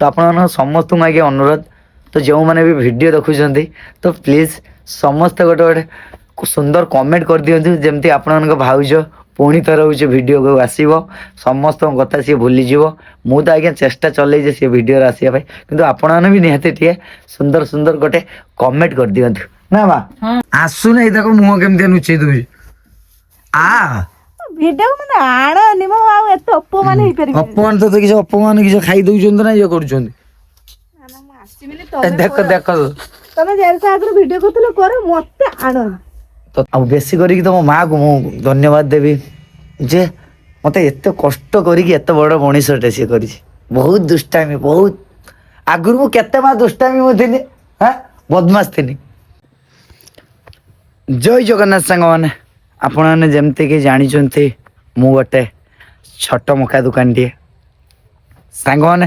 ଆପଣ ସମସ୍ତଙ୍କୁ ଆଜ୍ଞା ଅନୁରୋଧ ତ ଯେଉଁମାନେ ବି ଭିଡ଼ିଓ ଦେଖୁଛନ୍ତି ତ ପ୍ଲିଜ୍ ସମସ୍ତେ ଗୋଟେ ଗୋଟେ ସୁନ୍ଦର କମେଣ୍ଟ କରିଦିଅନ୍ତୁ ଯେମିତି ଆପଣଙ୍କ ଭାଉଜ ପୁଣି ଥର ହେଉଛି ଭିଡ଼ିଓକୁ ଆସିବ ସମସ୍ତଙ୍କ କଥା ସିଏ ଭୁଲିଯିବ। ମୁଁ ତ ଆଜ୍ଞା ଚେଷ୍ଟା ଚଲେଇଛି ସେ ଭିଡ଼ିଓରେ ଆସିବା ପାଇଁ କିନ୍ତୁ ଆପଣମାନେ ବି ନିହାତି ଟିକେ ସୁନ୍ଦର ସୁନ୍ଦର ଗୋଟେ କମେଣ୍ଟ କରିଦିଅନ୍ତୁ ନା ମା ଆସୁନାହିଁ ତାକୁ ମୁହଁ କେମିତି ଲୁଚେଇ ଦଉଛି ଭିଡିଓ ମାନେ ଆଣନି ମୁଁ ଆଉ ଏତେ ଅପମାନ ହେଇପାରିବି ଅପମାନ ତ କିଛି ଅପମାନ କିଛି ଖାଇ ଦଉଛନ୍ତି ନା ଇଏ କରୁଛନ୍ତି ଦେଖ ଦେଖ ତମେ ଯେତେ ଆଗରୁ ଭିଡିଓ କରୁଥିଲ କର ମତେ ଆଣନି ଆଉ ବେଶୀ କରିକି ତମ ମାଆକୁ ମୁଁ ଧନ୍ୟବାଦ ଦେବି ଯେ ମତେ ଏତେ କଷ୍ଟ କରିକି ଏତେ ବଡ଼ ମଣିଷଟେ ସିଏ କରିଛି। ବହୁତ ଦୁଷ୍ଟାମି ବହୁତ ଆଗରୁ ମୁଁ କେତେ ମା ଦୁଷ୍ଟାମି ମୁଁ ଥିଲି ବଦମାସ ଥିଲି। ଜୟ ଜଗନ୍ନାଥ ସାଙ୍ଗମାନେ ଆପଣମାନେ ଯେମିତିକି ଜାଣିଛନ୍ତି ମୁଁ ଗୋଟେ ଛୋଟ ମକା ଦୋକାନଟିଏ। ସାଙ୍ଗମାନେ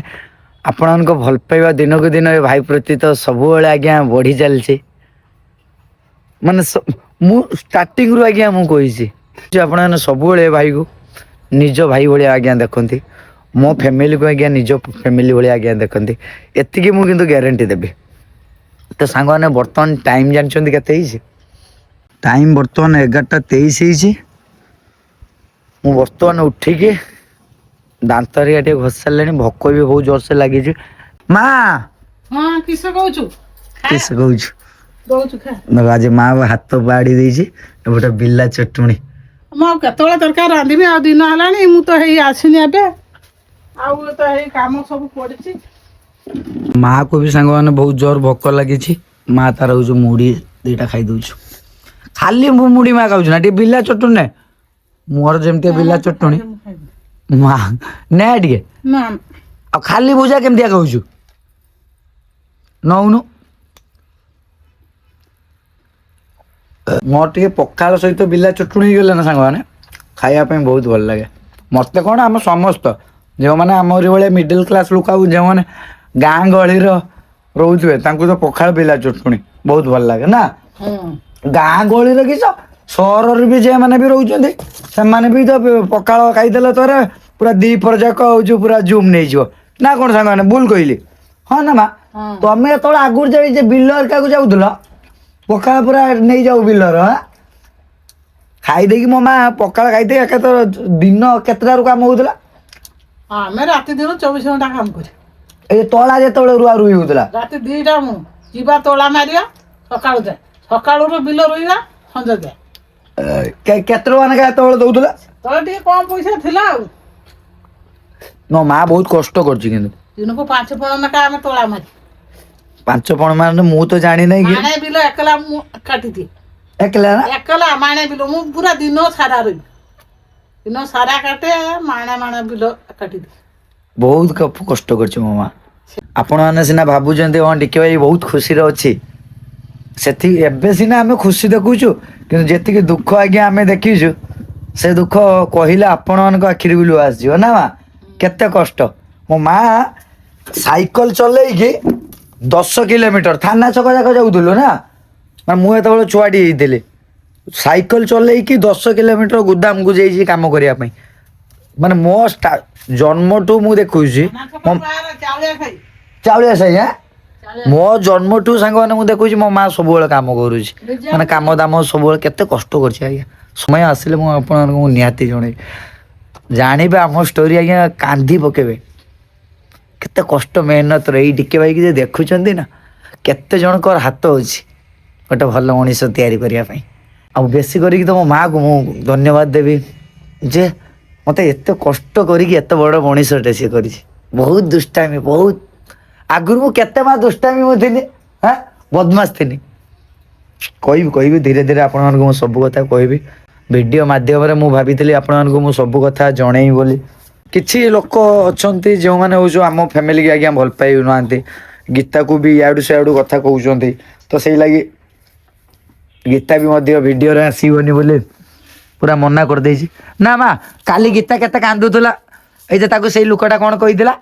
ଆପଣମାନଙ୍କ ଭଲ ପାଇବା ଦିନକୁ ଦିନ ଏ ଭାଇ ପ୍ରତି ତ ସବୁବେଳେ ଆଜ୍ଞା ବଢ଼ି ଚାଲିଛି। ମାନେ ମୁଁ ଷ୍ଟାର୍ଟିଂରୁ ଆଜ୍ଞା ମୁଁ କହିଛି ଯେ ଆପଣମାନେ ସବୁବେଳେ ଏ ଭାଇକୁ ନିଜ ଭାଇ ଭଳିଆ ଆଜ୍ଞା ଦେଖନ୍ତି। ମୋ ଫ୍ୟାମିଲିକୁ ଆଜ୍ଞା ନିଜ ଫ୍ୟାମିଲି ଭଳିଆ ଆଜ୍ଞା ଦେଖନ୍ତି। ଏତିକି ମୁଁ କିନ୍ତୁ ଗ୍ୟାରେଣ୍ଟି ଦେବି। ତ ସାଙ୍ଗମାନେ ବର୍ତ୍ତମାନ ଟାଇମ୍ ଜାଣିଛନ୍ତି କେତେ ହେଇଛି? ଟାଇମ୍ ବର୍ତ୍ତମାନ 11ଟା 23 ହେଇଛି। ମୁଁ ବର୍ତ୍ତମାନ ଉଠିକି ଦାନ୍ତ ହେରିକା ଟିକେ ଘଷି ସାରିଲେଣି। ଭୋକ ବି ବହୁତ ଜୋରସେ ଲାଗିଛି। ମା କିସ କହୁଛୁ କିସ କହୁଛୁ ଦଉଛୁ ଖା ଆଜି ମା ହାତ ବାଢି ଦେଇଛି ଗୋଟେ ବିଲା ଚଟୁଣୀ। ମୁଁ ଆଉ କେତେବେଳେ ତରକାରୀ ରାନ୍ଧିବି ଆଉ ଦିନ ହେଲାଣି ମୁଁ ତ ହେଇ ଆସିନି ଏବେ ଆଉ ତ ହେଇ କାମ ସବୁ ପଡିଛି। ମା କୁ ବି ସାଙ୍ଗମାନେ ବହୁତ ଜୋର ଭୋକ ଲାଗିଛି। ମା ତାର ହଉଛି ମୁଢି ଦିଟା ଖାଇ ଦଉଛୁ। ଖାଲି ମୁଁ ମୁଢି ମା ଖାଉଛି ନା ଟିକେ ବିଲା ଚଟୁଣୀ ନେ ମୋର ଯେମିତି ବିଲା ଚଟୁଣୀ ମା ନେ ଟିକେ ନା ଆଉ ଖାଲି ଭୁଜା କେମିତିଆ ଖାଉଛୁ ନଉନୁ। ମୋର ଟିକେ ପଖାଳ ସହିତ ବିଲା ଚଟୁଣୀ ହେଇଗଲା ନା ସାଙ୍ଗମାନେ ଖାଇବା ପାଇଁ ବହୁତ ଭଲ ଲାଗେ। ମତେ କଣ ଆମ ସମସ୍ତ ଯେଉଁମାନେ ଆମରି ଭଳିଆ ମିଡିଲ କ୍ଲାସ ଲୋକ ଆଉ ଯେଉଁମାନେ ଗାଁ ଗହଳିର ରହୁଥିବେ ତାଙ୍କୁ ତ ପଖାଳ ବିଲା ଚଟୁଣୀ ବହୁତ ଭଲ ଲାଗେ ନା। ଗାଁ ଗହଳିରେ କିସ ସହରରେ ବି ଯେଉଁମାନେ ବି ରହୁଛନ୍ତି ସେମାନେ ବି ତ ପଖାଳ ଖାଇଦେଲେ ଥରେ ପୁରା ଦିପହର ଯାକ ହଉଛି ପୁରା ଜୁମ୍ ନେଇଯିବ ନା କଣ ସାଙ୍ଗମାନେ ଭୁଲ କହିଲି ହଁ ନା ମା। ତମେ ଯେତେବେଳେ ଆଗରୁ ଯାଇ ଯେ ବିଲ ଏରିକାକୁ ଯାଉଥିଲ ପଖାଳ ପୁରା ନେଇଯାଉ ବିଲର ଖାଇଦେଇକି ମୋ ମା ପଖାଳ ଖାଇଦେଇ ଏକାଥରେ ଦିନ କେତେଟାରୁ କାମ ହଉଥିଲା? ଆମେ ରାତି ଦିନ 24 ଘଣ୍ଟା କାମ କରୁ। ଏଇ ତଳା ଯେତେବେଳେ ରୁଆ ରୁଇ ହଉଥିଲା ରାତି 2ଟା ମୁଁ ଯିବା ତୋଳା ମାରିବା ସକାଳୁ ଯାଏ ସକାଳୁ ବିଲ ରୋଇବା ସଞ୍ଜ ଯାଏ। କେତେ ଟଙ୍କା ଲେଖା ଏତେବେଳେ ଦଉଥିଲା? ତଳେ ଟିକେ କମ ପଇସା ଥିଲା ଆଉ। ମୋ ମା ବହୁତ କଷ୍ଟ କରୁଛି କିନ୍ତୁ ଦିନକୁ 5 ପଣ ଲେଖା ଆମେ ତୋଳା ମାରି 5 ପଣ ମାନେ ମୁଁ ତ ଜାଣିନାହିଁ କି ମାଣେ ବିଲ ଏକଲା ମୁଁ କାଟିଦିଏ ଏକଲା ନା ଏକଲା ମାଣେ ବିଲ ମୁଁ ପୁରା ଦିନ ସାରା ରହିବି ଦିନ ସାରା କାଟେ ମାଣେ ମାଣେ ବିଲ କାଟିଦିଏ। ବହୁତ କଷ୍ଟ କରୁଛି ମୋ ମା। ଆପଣମାନେ ସିନା ଭାବୁଛନ୍ତି ହଁ ଟିକେ ଭାଇ ବହୁତ ଖୁସିରେ ଅଛି ସେତିକି ଏବେ ସିନା ଆମେ ଖୁସି ଦେଖୁଛୁ କିନ୍ତୁ ଯେତିକି ଦୁଃଖ ଆଜ୍ଞା ଆମେ ଦେଖିଛୁ ସେ ଦୁଃଖ କହିଲେ ଆପଣମାନଙ୍କ ଆଖିରେ ବି ଲୁହ ଆସିଯିବ ନା ମା। କେତେ କଷ୍ଟ ମୋ ମା ସାଇକେଲ ଚଲେଇକି 10 କିଲୋମିଟର ଥାନା ଛକ ଯାକ ଯାଉଥିଲୁ ନା ମୁଁ ଯେତେବେଳେ ଛୁଆଟି ହେଇଥିଲି ସାଇକେଲ ଚଲେଇକି 10 କିଲୋମିଟର ଗୋଦାମକୁ ଯାଇଛି କାମ କରିବା ପାଇଁ। ମାନେ ମୋ ଜନ୍ମଠୁ ମୁଁ ଦେଖୁଛି ଚାଉଳିଆ ସାହି ମୋ ଜନ୍ମଠୁ ସାଙ୍ଗମାନେ ମୁଁ ଦେଖୁଛି ମୋ ମା ସବୁବେଳେ କାମ କରୁଛି ମାନେ କାମ ଦାମ ସବୁବେଳେ କେତେ କଷ୍ଟ କରୁଛି ଆଜ୍ଞା। ସମୟ ଆସିଲେ ମୁଁ ଆପଣମାନଙ୍କୁ ମୁଁ ନିହାତି ଜଣେଇବି ଜାଣିବେ ଆମ ଷ୍ଟୋରି ଆଜ୍ଞା କାନ୍ଦି ପକେଇବେ। କେତେ କଷ୍ଟ ମେହନତର ଏଇ ଟିକେ ଭାଇକି ଯେ ଦେଖୁଛନ୍ତି ନା କେତେ ଜଣଙ୍କର ହାତ ଅଛି ଗୋଟେ ଭଲ ମଣିଷ ତିଆରି କରିବା ପାଇଁ। ଆଉ ବେଶୀ କରିକି ତମ ମାଆକୁ ମୁଁ ଧନ୍ୟବାଦ ଦେବି ଯେ ମତେ ଏତେ କଷ୍ଟ କରିକି ଏତେ ବଡ଼ ମଣିଷଟେ ସିଏ କରିଛି। ବହୁତ ଦୁଷ୍ଟାମି ବହୁତ ଆଗରୁ ମୁଁ କେତେ ମା ଦୁଷ୍ଟାମି ମୁଁ ଥିଲି ବଦମାସ ଥିଲି। କହିବି ଧୀରେ ଧୀରେ ଆପଣମାନଙ୍କୁ ମୁଁ ସବୁ କଥା କହିବି। ଭିଡ଼ିଓ ମାଧ୍ୟମରେ ମୁଁ ଭାବିଥିଲି ଆପଣମାନଙ୍କୁ ମୁଁ ସବୁ କଥା ଜଣେଇବି ବୋଲି। କିଛି ଲୋକ ଅଛନ୍ତି ଯେଉଁମାନେ ହଉଛୁ ଆମ ଫ୍ୟାମିଲିକି ଆଜ୍ଞା ଭଲ ପାଇନାହାନ୍ତି। ଗୀତାକୁ ବି ଇଆଡ଼ୁ ସେଆଡ଼ୁ କଥା କହୁଛନ୍ତି ତ ସେଇ ଲାଗି ଗୀତା ବି ମଧ୍ୟ ଭିଡ଼ିଓରେ ଆସିବନି ବୋଲି ପୁରା ମନା କରିଦେଇଛି ନା ମା। କାଲି ଗୀତା କେତେ କାନ୍ଦୁଥିଲା ଏଇ ଯେ ତାକୁ ସେଇ ଲୋକଟା କଣ କହିଥିଲା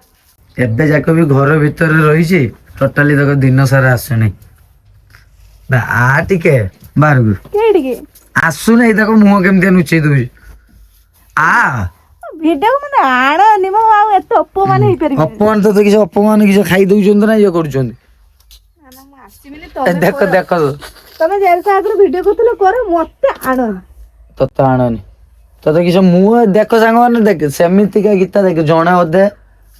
ଏବେ ଯାକ ବି ଘର ଭିତରେ ରହିଛି ଟୋଟାଲି ତାକୁ ଦିନ ସାରା ଆସୁନି। ଆ ଟିକେ ବାହାରକୁ ଟିକେ ଆସୁନାହିଁ ତାକୁ ମୁହଁ କେମିତି ଲୁଚେଇ ଦଉଛି ଭିଡିଓ ମାନେ ଆଣନି ମ ଆଉ ଏତେ ଅପମାନ ହେଇପାରିବି ଅପମାନ ତ କିଛି ଅପମାନ କିଛି ଖାଇ ଦଉଛନ୍ତି ନା ଇଏ କରୁଛନ୍ତି। ମୁଁ ଆସିବିନି ଏ ଦେଖ ଦେଖ ତମେ ଯେତେ ଆଗରୁ ଭିଡିଓ କରୁଥିଲ କର ମତେ ଆଣନି। ତତେ ଆଣନି ତତେ କିଛି ମୁଁ ଦେଖ ସାଙ୍ଗମାନେ ଦେଖ ସେମିତିକା ଗୀତା ଦେଖ ଜଣେ ଅଧେ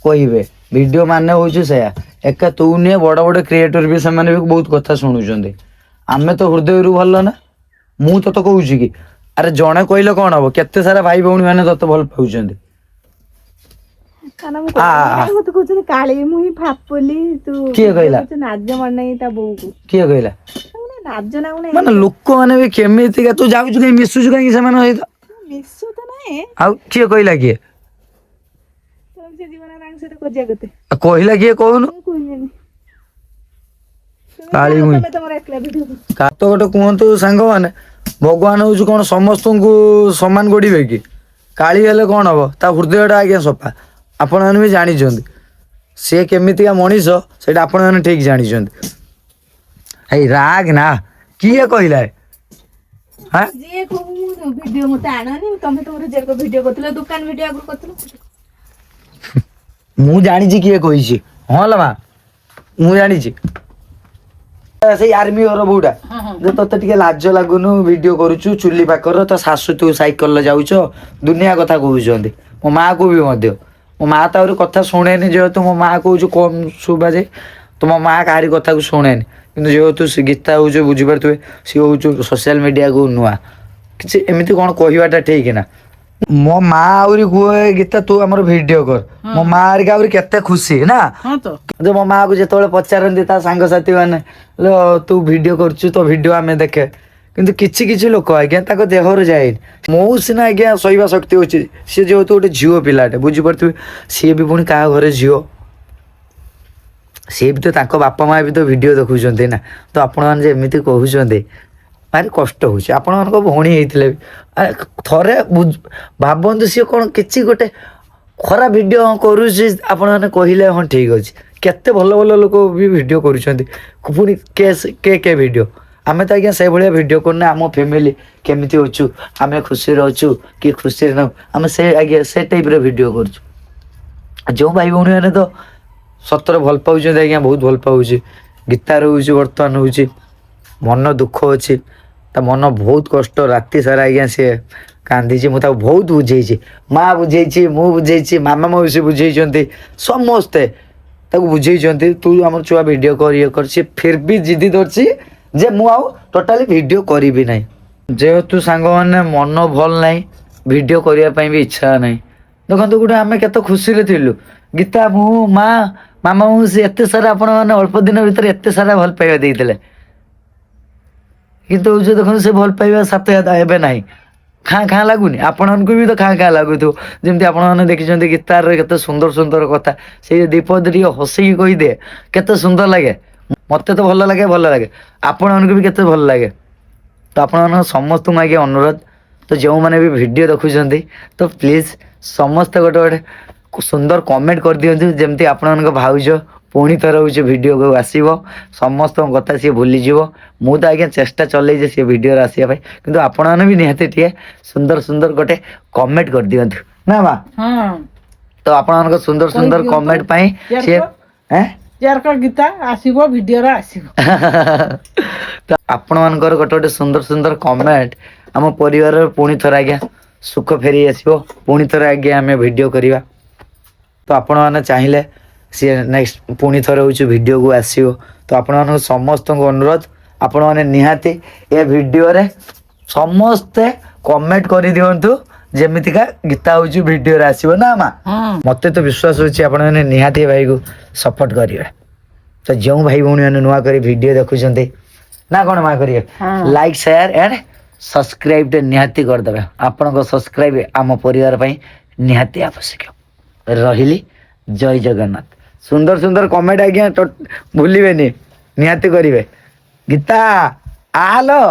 କହିବେ ଭିଡିଓ ମାନେ ହଉଛି ସେଇଆ ଏକା ତୁ ନିଏ ବଡ ବଡ କ୍ରିଏଟର ବି ସେମାନେ ବି ବହୁତ କଥା ଶୁଣୁଛନ୍ତି। ଆମେ ତ ହୃଦୟରୁ ଭଲ ନା ମୁଁ ତତେ କହୁଛି କି ଆରେ ଜଣେ କହିଲେ କଣ ହବ କେତେ ସାରା ଭାଇ ଭଉଣୀ ମାନେ ତତେ ଭଲ ପାଉଛନ୍ତି। କାରଣ ମୁଁ ମତେ କହୁଛନ୍ତି କାଳି ମୁଁ ହିଁ ଫାପୁଲି ତୁ କିଏ କହିଲା? ନାଜ ମନାଇ ତା ବୋଉକୁ କିଏ କହିଲା? ନାଜ ନାଗୁଣା ମାନେ ଲୋକମାନେ ବି କେମିତିକା ତୁ ଯାଉଛୁ କାହିଁ ମିଶୁଛୁ କାହିଁକି ସେମାନଙ୍କ ସହିତ ମିଶୁ ତ ନାହିଁ ଆଉ କିଏ କହିଲା କିଏ ସେ ଜୀବନ ତାଙ୍କ ସହିତ ଖୋଜିବା କେତେ ଆଉ କହିଲା କିଏ କହୁନୁ ମୁଁ କହିବିନି କାଳି ମୁଇଁ ତମେ ତମର ଏକଲା ଭିଡିଓ କାତ ଗୋଟେ କୁହନ୍ତୁ ସାଙ୍ଗମାନେ ଭଗବାନ ହଉଛି କଣ ସମସ୍ତଙ୍କୁ ସମାନ ଗଢିବେ କି କାଳି ହେଲେ କଣ ହବ ତା ହୃଦୟଟା ଆଜ୍ଞା ସଫା ଆପଣମାନେ ବି ଜାଣିଛନ୍ତି ସିଏ କେମିତିକା ମଣିଷ ସେଇଟା ଆପଣମାନେ ଠିକ ଜାଣିଛନ୍ତି। ଏଇ ରାଗ ନା କିଏ କହିଲା ହାଁ ଯିଏ କହୁ ମୁଁ ଭିଡିଓ ମତେ ଆଣନି ତମେ ତମର ଯେ ଭିଡିଓ କରୁଥିଲ ଦୋକାନ ଭିଡିଓ ଆଗରୁ କରୁଥିଲ ମୁଁ ଜାଣିଛି କିଏ କହିଛି ହଁ ଲୋ ମା ମୁଁ ଜାଣିଛି ସେଇ ଆର୍ମି ଘର ବୋଉଟା ଯେ ତତେ ଟିକେ ଲାଜ ଲାଗୁନୁ ଭିଡିଓ କରୁଛୁ ଚୁଲି ପାଖର ତା ଶାଶୁ ତୁ ସାଇକେଲରେ ଯାଉଛ ଦୁନିଆ କଥା କହୁଛନ୍ତି ମୋ ମା କୁ ବି ମଧ୍ୟ ମୋ ମା ତ ଆହୁରି କଥା ଶୁଣେନି ଯେହେତୁ ମୋ ମା କହୁଛୁ କମ ଶୁଭାଯାଏ ତ ମୋ ମା କାହାରି କଥାକୁ ଶୁଣେନି କିନ୍ତୁ ଯେହେତୁ ସେ ଗୀତା ହଉଛୁ ବୁଝିପାରୁଥିବେ ସିଏ ହଉଛୁ ସୋସିଆଲ ମିଡିଆକୁ ନୂଆ କିଛି ଏମିତି କଣ କହିବାଟା ଠିକ ନା ମୋ ମା ଆହୁରି କୁହେ ଗୀତା ତୁ ଆମର ଭିଡିଓ କର ମୋ ମା ହେରିକା ଆହୁରି କେତେ ଖୁସି ନା ହଁ ତ ଯେ ମୋ ମା କୁ ଯେତେବେଳେ ପଚାରନ୍ତି ତା ସାଙ୍ଗସାଥି ମାନେ ଲୋ ତୁ ଭିଡିଓ କରୁଛୁ ତ ଭିଡିଓ ଆମେ ଦେଖେ କିନ୍ତୁ କିଛି କିଛି ଲୋକ ଆଜ୍ଞା ତାଙ୍କ ଦେହରୁ ଯାଏନି ମୁଁ ସିନା ଆଜ୍ଞା ସହିବା ଶକ୍ତି ଅଛି ସିଏ ଯେହେତୁ ଗୋଟେ ଝିଅ ପିଲାଟେ ବୁଝିପାରୁଥିବେ ସିଏ ବି ପୁଣି କାହା ଘରେ ଝିଅ ସିଏ ବି ତ ତାଙ୍କ ବାପା ମା ବି ତ ଭିଡିଓ ଦେଖୁଛନ୍ତି ନା ତ ଆପଣମାନେ ଯେ ଏମିତି କହୁଛନ୍ତି ଭାରି କଷ୍ଟ ହଉଛି ଆପଣମାନଙ୍କ ଭଉଣୀ ହେଇଥିଲେ ବି ଥରେ ଭାବନ୍ତୁ ସିଏ କଣ କିଛି ଗୋଟେ ଖରାପ ଭିଡିଓ କରୁଛି ଆପଣମାନେ କହିଲେ ହଁ ଠିକ ଅଛି କେତେ ଭଲ ଭଲ ଲୋକ ବି ଭିଡିଓ କରୁଛନ୍ତି ପୁଣି କେ ଭିଡିଓ ଆମେ ତ ଆଜ୍ଞା ସେଇଭଳିଆ ଭିଡିଓ କରୁନେ ଆମ ଫ୍ୟାମିଲି କେମିତି ଅଛୁ ଆମେ ଖୁସିରେ ଅଛୁ କି ଖୁସିରେ ନାହୁଁ ଆମେ ସେ ଆଜ୍ଞା ସେ ଟାଇପର ଭିଡିଓ କରୁଛୁ ଯେଉଁ ଭାଇ ଭଉଣୀ ମାନେ ତ ସତରେ ଭଲ ପାଉଛନ୍ତି ଆଜ୍ଞା ବହୁତ ଭଲ ପାଉଛି ଗୀତାର ହଉଛି ବର୍ତ୍ତମାନ ହଉଛି ମନ ଦୁଃଖ ଅଛି ତା ମନ ବହୁତ କଷ୍ଟ ରାତି ସାରା ଆଜ୍ଞା ସିଏ କାନ୍ଦିଛି ମୁଁ ତାକୁ ବହୁତ ବୁଝେଇଛି ମା ବୁଝେଇଛି ମୁଁ ବୁଝେଇଛି ମାମା ମାଉସୀ ବୁଝେଇଛନ୍ତି ସମସ୍ତେ ତାକୁ ବୁଝେଇଛନ୍ତି ତୁ ଆମର ଛୁଆ ଭିଡିଓ କର ଇଏ କର ସିଏ ଫିର ବି ଜିଦି ଧରିଛି ଯେ ମୁଁ ଆଉ ଟୋଟାଲି ଭିଡିଓ କରିବି ନାହିଁ ଯେହେତୁ ସାଙ୍ଗମାନେ ମନ ଭଲ ନାହିଁ ଭିଡିଓ କରିବା ପାଇଁ ବି ଇଚ୍ଛା ନାହିଁ ଦେଖନ୍ତୁ ଗୋଟେ ଆମେ କେତେ ଖୁସିରେ ଥିଲୁ ଗୀତା ମୁଁ ମା ମାମା ମାଉସୀ ଏତେ ସାରା ଆପଣ ମାନେ ଅଳ୍ପ ଦିନ ଭିତରେ ଏତେ ସାରା ଭଲ ପାଇବା ଦେଇଥିଲେ କିନ୍ତୁ ହଉଛି ଦେଖନ୍ତୁ ସେ ଭଲ ପାଇବା ସାଥେ ଏବେ ନାହିଁ ଖାଁ ଖାଁ ଲାଗୁନି ଆପଣମାନଙ୍କୁ ବି ତ ଖାଁ ଖାଁ ଲାଗୁଥିବ ଯେମିତି ଆପଣମାନେ ଦେଖିଛନ୍ତି ଗୀତାରରେ କେତେ ସୁନ୍ଦର ସୁନ୍ଦର କଥା ସେଇ ଦୀପଦ ଟିକେ ହସିକି କହିଦିଏ କେତେ ସୁନ୍ଦର ଲାଗେ ମତେ ତ ଭଲ ଲାଗେ ଆପଣମାନଙ୍କୁ ବି କେତେ ଭଲ ଲାଗେ ତ ଆପଣମାନଙ୍କ ସମସ୍ତଙ୍କୁ ଆଜ୍ଞା ଅନୁରୋଧ ତ ଯେଉଁମାନେ ବି ଭିଡିଓ ଦେଖୁଛନ୍ତି ତ ପ୍ଲିଜ ସମସ୍ତେ ଗୋଟେ ଗୋଟେ ସୁନ୍ଦର କମେଣ୍ଟ କରିଦିଅନ୍ତୁ ଯେମିତି ଆପଣମାନଙ୍କ ଭାଉଜ ପୁଣି ଥର ହଉଛି ଭିଡିଓକୁ ଆସିବ ସମସ୍ତଙ୍କ କଥା ସିଏ ଭୁଲିଯିବ ମୁଁ ତ ଆଜ୍ଞା ଚେଷ୍ଟା ଚଲେଇଛି ସିଏ ଭିଡିଓରେ ଆସିବା ପାଇଁ କିନ୍ତୁ ଆପଣମାନେ ବି ନିହାତି ଟିକେ ସୁନ୍ଦର ସୁନ୍ଦର ଗୋଟେ କମେଣ୍ଟ କରିଦିଅନ୍ତୁ ନା ମା ହଁ ତ ଆପଣମାନଙ୍କ ସୁନ୍ଦର ସୁନ୍ଦର କହିଦିଅନ୍ତୁ। କମେଣ୍ଟ ପାଇଁ ସିଏ ଯାର ଗୀତା ଆସିବ ଭିଡିଓରେ ଆସିବ ତ ଆପଣମାନଙ୍କର ଗୋଟେ ଗୋଟେ ସୁନ୍ଦର ସୁନ୍ଦର କମେଣ୍ଟ ଆମ ପରିବାରର ପୁଣି ଥରେ ଆଜ୍ଞା ସୁଖ ଫେରି ଆସିବ ପୁଣି ଥରେ ଆଜ୍ଞା ଆମେ ଭିଡିଓ କରିବା ତ ଆପଣମାନେ ଚାହିଁଲେ ସିଏ ନେକ୍ସଟ ପୁଣି ଥରେ ହେଉଛି ଭିଡିଓକୁ ଆସିବ ତ ଆପଣମାନଙ୍କୁ ସମସ୍ତଙ୍କୁ ଅନୁରୋଧ ଆପଣମାନେ ନିହାତି ଏ ଭିଡିଓରେ ସମସ୍ତେ କମେଣ୍ଟ କରିଦିଅନ୍ତୁ ଯେମିତିକା ଗୀତା ହେଉଛି ଭିଡିଓରେ ଆସିବ ନା ମା ମତେ ତ ବିଶ୍ୱାସ ଅଛି ଆପଣମାନେ ନିହାତି ଏ ଭାଇକୁ ସପୋର୍ଟ କରିବେ ତ ଯେଉଁ ଭାଇ ଭଉଣୀ ମାନେ ନୂଆ କରି ଭିଡିଓ ଦେଖୁଛନ୍ତି ନା କଣ ମା କରିବେ ଲାଇକ୍ ସେୟାର ଆଣ୍ଡ ସବସ୍କ୍ରାଇବ ଟେ ନିହାତି କରିଦେବେ ଆପଣଙ୍କ ସବସ୍କ୍ରାଇବ ଆମ ପରିବାର ପାଇଁ ନିହାତି ଆବଶ୍ୟକ ରହିଲି ଜୟ ଜଗନ୍ନାଥ ସୁନ୍ଦର ସୁନ୍ଦର କମେଣ୍ଟ ଆଜ୍ଞା ଭୁଲିବେନି ନିହାତି କରିବେ ଗୀତା ଆଲୋ